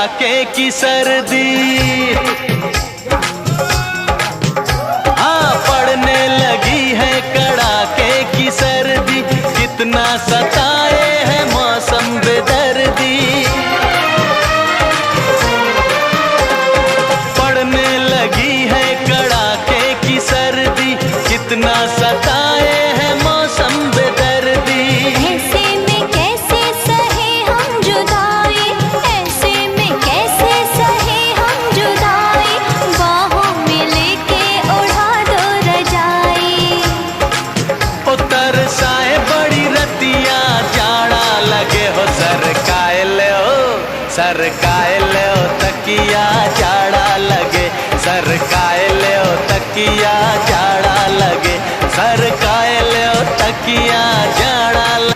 कड़ाके की सर्दी, हाँ पड़ने लगी है कड़ाके की सर्दी। कितना सताए है मौसम बेदर्दी, पड़ने लगी है कड़ाके की सर्दी। कितना सताए है मौसम बेदर्दी। ऐसे में कैसे सहे हम जुदाई, ऐसे में कैसे सहे हम जुदाई। बाहों में लेके उड़ा दो रजाई। ओ तरसाए बड़ी रतिया जाड़ा लगे हो, सरकाए ले हो, सरकाए ले हो तकिया जाड़ा लगे। सरकाए ले हो तकिया जाड़ा लगे, सरकाए ले हो तकिया जाड़ा लगे।